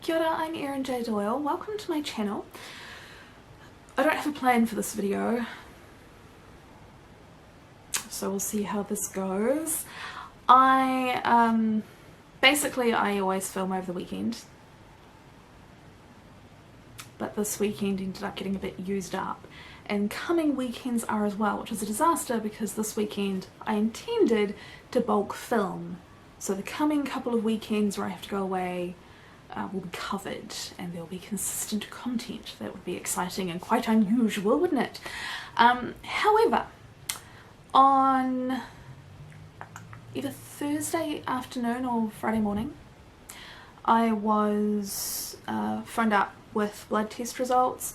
Kia ora, I'm Erin J. Doyle. Welcome to my channel. I don't have a plan for this video, so we'll see how this goes. Basically I always film over the weekend, but this weekend ended up getting a bit used up, and coming weekends are as well, which is a disaster because this weekend I intended to bulk film. So the coming couple of weekends where I have to go away will be covered and there'll be consistent content. That would be exciting and quite unusual, wouldn't it? However, on either Thursday afternoon or Friday morning, I was phoned up with blood test results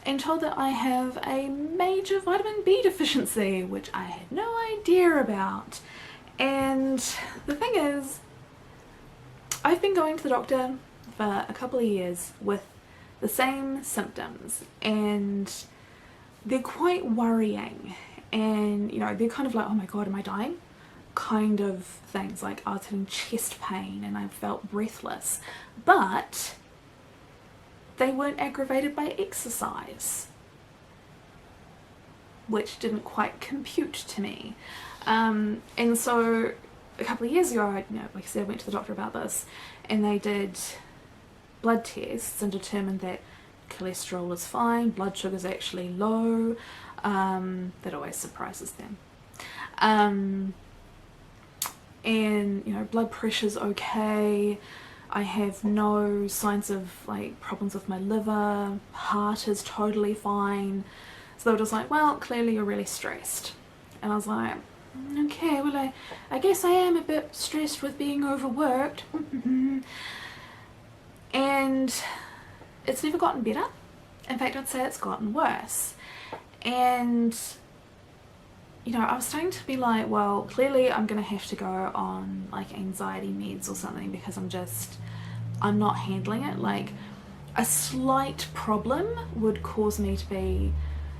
and told that I have a major vitamin B deficiency, which I had no idea about. And the thing is, I've been going to the doctor for a couple of years with the same symptoms, and they're quite worrying, and you know, they're kind of like, oh my god, am I dying kind of things. Like I was having chest pain and I felt breathless, but they weren't aggravated by exercise, which didn't quite compute to me. And so a couple of years ago, like I said, I went to the doctor about this, and they did blood tests and determined that cholesterol is fine, blood sugar is actually low. That always surprises them. And you know, blood pressure's okay. I have no signs of like problems with my liver, heart is totally fine. So they were just like, well, clearly you're really stressed. And I was like, okay, well I guess I am a bit stressed with being overworked. And it's never gotten better. In fact, I'd say it's gotten worse. And you know, I was starting to be like, well, clearly I'm gonna have to go on like anxiety meds or something because I'm not handling it. Like a slight problem would cause me to be,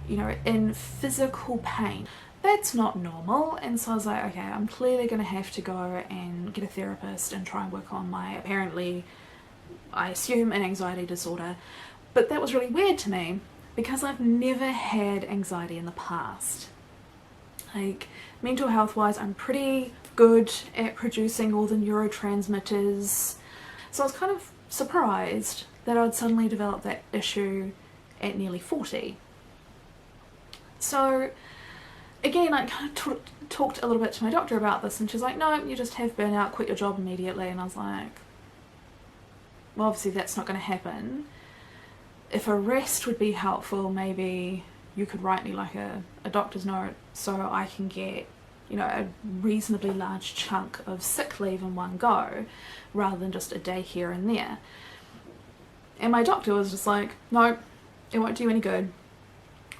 you know, in physical pain. That's not normal. And so I was like, okay, I'm clearly gonna have to go and get a therapist and try and work on my, apparently, I assume, an anxiety disorder. But that was really weird to me because I've never had anxiety in the past. Like mental health wise, I'm pretty good at producing all the neurotransmitters. So I was kind of surprised that I'd suddenly developed that issue at nearly 40. So again, I kind of talked a little bit to my doctor about this, and she's like, no, you just have burnout, quit your job immediately. And I was like, well, obviously that's not going to happen. If a rest would be helpful, maybe you could write me like a doctor's note so I can get, you know, a reasonably large chunk of sick leave in one go rather than just a day here and there. And my doctor was just like, no, it won't do you any good.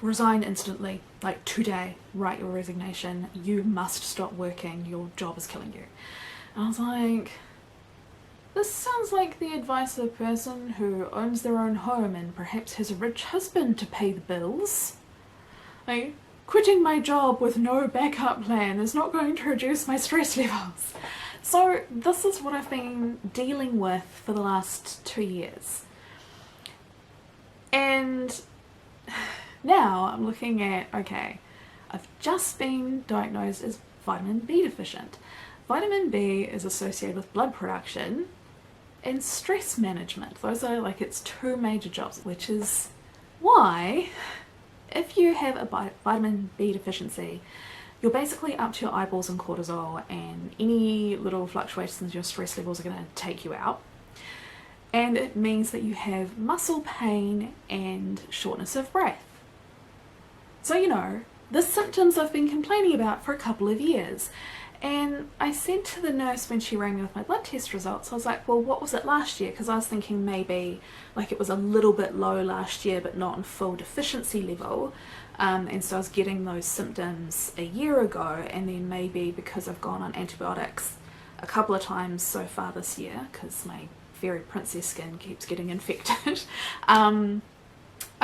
Resign instantly, like today, write your resignation, you must stop working, your job is killing you. And I was like, this sounds like the advice of a person who owns their own home and perhaps has a rich husband to pay the bills. Like, quitting my job with no backup plan is not going to reduce my stress levels. So this is what I've been dealing with for the last 2 years. And now I'm looking at, okay, I've just been diagnosed as vitamin B deficient. Vitamin B is associated with blood production and stress management. Those are like its two major jobs, which is why if you have a vitamin B deficiency, you're basically up to your eyeballs in cortisol, and any little fluctuations in your stress levels are going to take you out. And it means that you have muscle pain and shortness of breath. So, you know, the symptoms I've been complaining about for a couple of years. And I said to the nurse when she rang me with my blood test results, I was like, well, what was it last year? Because I was thinking maybe like it was a little bit low last year, but not in full deficiency level. And so I was getting those symptoms a year ago, and then maybe because I've gone on antibiotics a couple of times so far this year, because my very princess skin keeps getting infected, I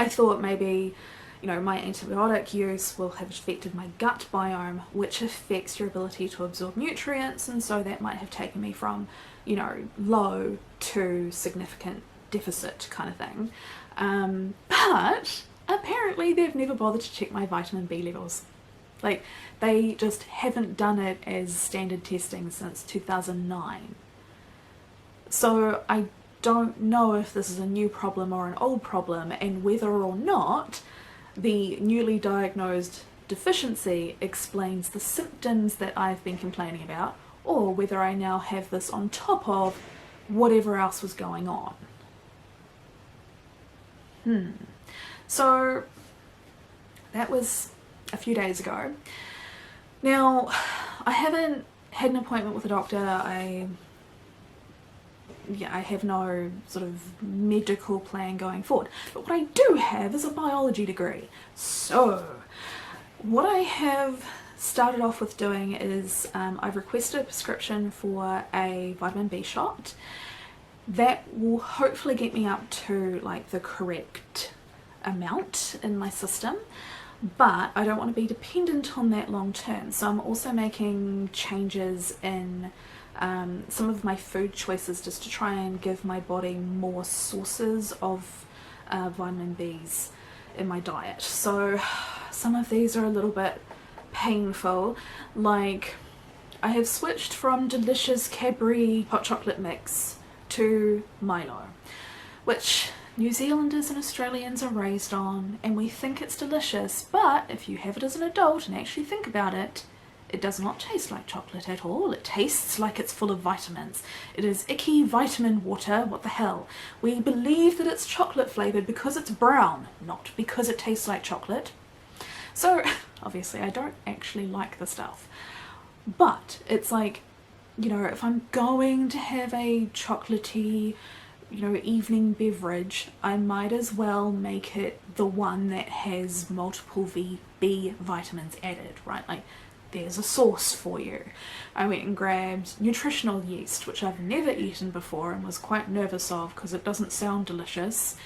thought maybe, you know, my antibiotic use will have affected my gut biome, which affects your ability to absorb nutrients, and so that might have taken me from, you know, low to significant deficit kind of thing. But apparently they've never bothered to check my vitamin B levels. Like, they just haven't done it as standard testing since 2009. So I don't know if this is a new problem or an old problem, and whether or not the newly diagnosed deficiency explains the symptoms that I've been complaining about, or whether I now have this on top of whatever else was going on. So that was a few days ago. Now, I haven't had an appointment with a doctor. I have no sort of medical plan going forward. But what I do have is a biology degree. So what I have started off with doing is I've requested a prescription for a vitamin B shot that will hopefully get me up to like the correct amount in my system, but I don't want to be dependent on that long term. So I'm also making changes in some of my food choices just to try and give my body more sources of vitamin Bs in my diet. So some of these are a little bit painful. Like, I have switched from delicious Cadbury hot chocolate mix to Milo, which New Zealanders and Australians are raised on, and we think it's delicious, but if you have it as an adult and actually think about it, it does not taste like chocolate at all. It tastes like it's full of vitamins. It is icky vitamin water. What the hell? We believe that it's chocolate flavoured because it's brown, not because it tastes like chocolate. So obviously I don't actually like the stuff, but it's like, you know, if I'm going to have a chocolatey, you know, evening beverage, I might as well make it the one that has multiple B vitamins added, right? Like, there's a source for you. I went and grabbed nutritional yeast, which I've never eaten before and was quite nervous of because it doesn't sound delicious.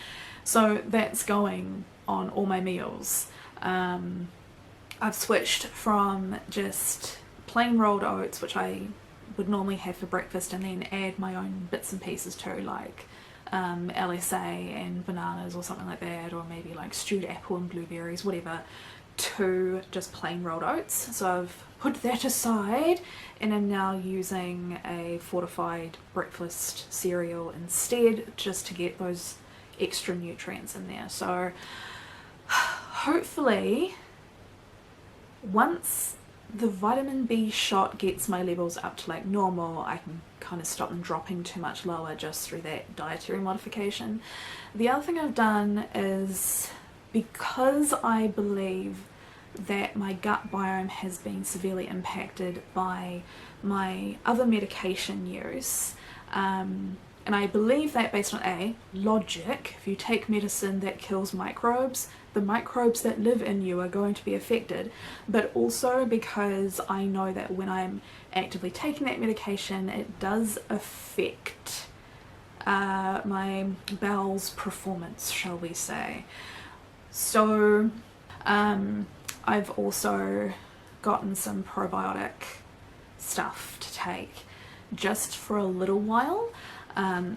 So that's going on all my meals. I've switched from just plain rolled oats, which I would normally have for breakfast, and then add my own bits and pieces to, like LSA and bananas or something like that, or maybe like stewed apple and blueberries, whatever, to just plain rolled oats. So I've put that aside and am now using a fortified breakfast cereal instead, just to get those extra nutrients in there. So hopefully once the vitamin B shot gets my levels up to like normal, I can kind of stop them dropping too much lower just through that dietary modification. The other thing I've done is, because I believe that my gut biome has been severely impacted by my other medication use, and I believe that based on logic. If you take medicine that kills microbes, the microbes that live in you are going to be affected, but also because I know that when I'm actively taking that medication, it does affect my bowels performance, shall we say. So I've also gotten some probiotic stuff to take just for a little while.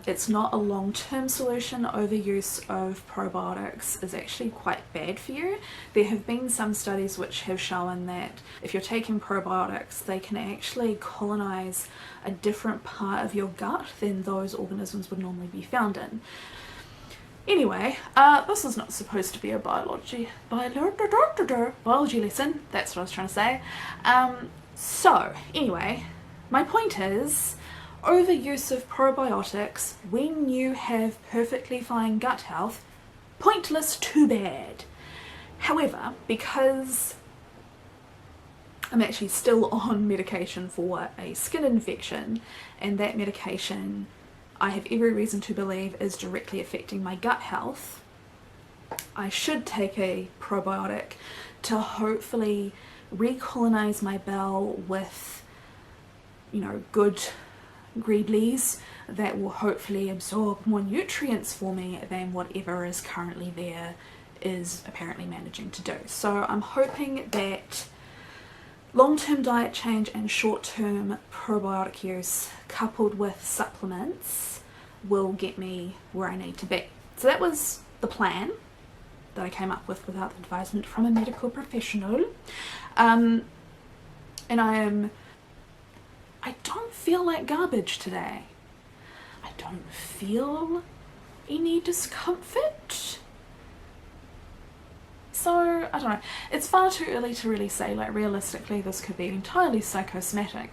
It's not a long-term solution. Overuse of probiotics is actually quite bad for you. There have been some studies which have shown that if you're taking probiotics, they can actually colonize a different part of your gut than those organisms would normally be found in. Anyway, this is not supposed to be a biology lesson. That's what I was trying to say. So anyway, my point is, overuse of probiotics when you have perfectly fine gut health, pointless to bad. However, because I'm actually still on medication for a skin infection, and that medication I have every reason to believe is directly affecting my gut health, I should take a probiotic to hopefully recolonize my bowel with, you know, good greedlies that will hopefully absorb more nutrients for me than whatever is currently there is apparently managing to do. So I'm hoping that long-term diet change and short-term probiotic use coupled with supplements will get me where I need to be. So that was the plan that I came up with without advisement from a medical professional. And I don't feel like garbage today. I don't feel any discomfort. So, I don't know. It's far too early to really say, like, realistically this could be entirely psychosomatic.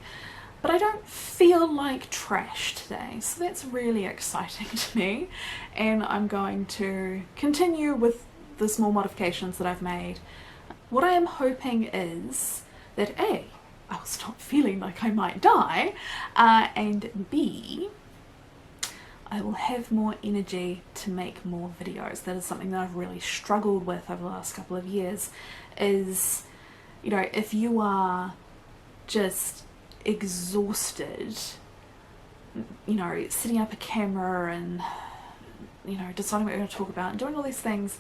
But I don't feel like trash today, so that's really exciting to me. And I'm going to continue with the small modifications that I've made. What I am hoping is that A, I'll stop feeling like I might die, and B, I will have more energy to make more videos. That is something that I've really struggled with over the last couple of years, is, you know, if you are just exhausted, you know, setting up a camera and, you know, deciding what you're going to talk about and doing all these things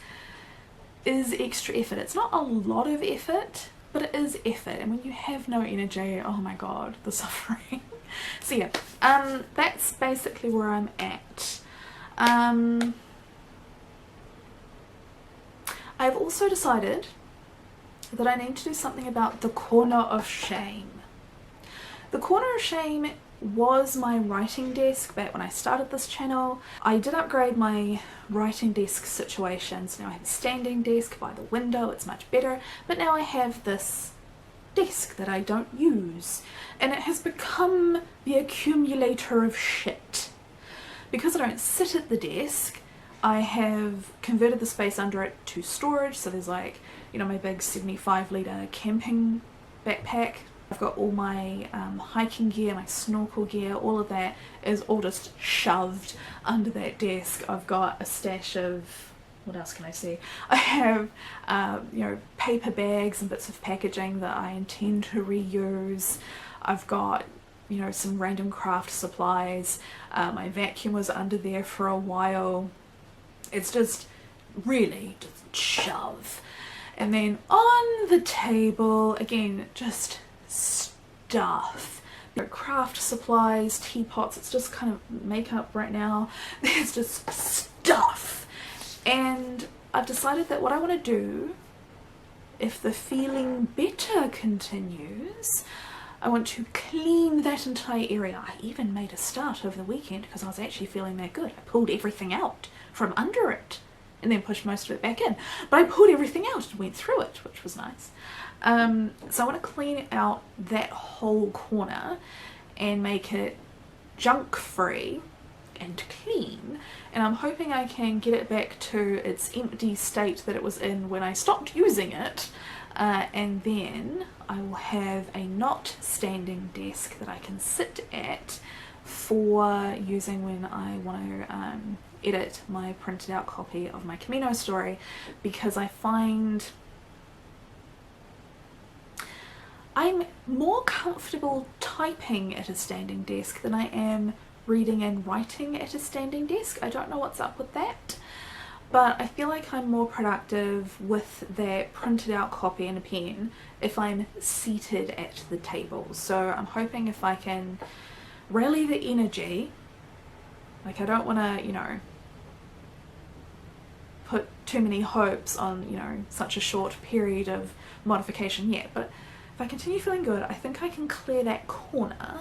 is extra effort. It's not a lot of effort, but it is effort, and when you have no energy, oh my god, the suffering. So yeah, that's basically where I'm at. I've also decided that I need to do something about the corner of shame. The corner of shame was my writing desk back when I started this channel. I did upgrade my writing desk situation, so now I have a standing desk by the window, it's much better, but now I have this desk that I don't use, and it has become the accumulator of shit. Because I don't sit at the desk, I have converted the space under it to storage, so there's like, you know, my big 75-litre camping backpack. I've got all my hiking gear, my snorkel gear, all of that is all just shoved under that desk. I've got a stash of, what else can I say? I have, you know, paper bags and bits of packaging that I intend to reuse. I've got, you know, some random craft supplies. My vacuum was under there for a while. It's just really just shove. And then on the table, again, just stuff. You know, craft supplies, teapots, it's just kind of makeup right now. There's just stuff. And I've decided that what I want to do, if the feeling better continues, I want to clean that entire area. I even made a start over the weekend because I was actually feeling that good. I pulled everything out from under it and then pushed most of it back in. But I pulled everything out and went through it, which was nice. So I want to clean out that whole corner and make it junk free and clean, and I'm hoping I can get it back to its empty state that it was in when I stopped using it, and then I will have a not standing desk that I can sit at for using when I want to edit my printed out copy of my Camino story, because I find I'm more comfortable typing at a standing desk than I am reading and writing at a standing desk. I don't know what's up with that, but I feel like I'm more productive with that printed out copy and a pen if I'm seated at the table. So I'm hoping if I can rally the energy, like I don't want to, you know, put too many hopes on, you know, such a short period of modification yet, but if I continue feeling good, I think I can clear that corner,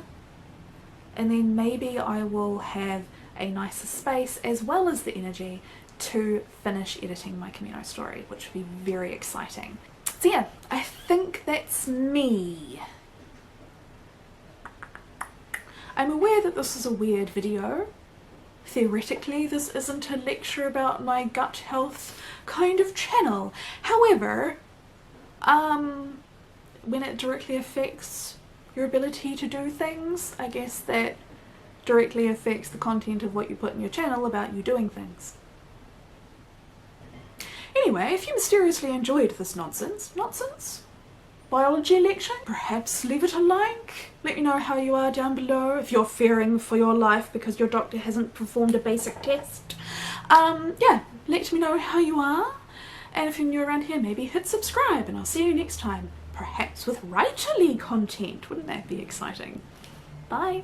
and then maybe I will have a nicer space as well as the energy to finish editing my Camino story, which would be very exciting. So yeah, I think that's me. I'm aware that this is a weird video. Theoretically, this isn't a lecture about my gut health kind of channel. However, when it directly affects your ability to do things, I guess that directly affects the content of what you put in your channel about you doing things. Anyway, if you mysteriously enjoyed this nonsense biology lecture, perhaps leave it a like. Let me know how you are down below, if you're fearing for your life because your doctor hasn't performed a basic test. Yeah, let me know how you are, and if you're new around here, maybe hit subscribe, and I'll see you next time. Perhaps with writerly content. Wouldn't that be exciting? Bye.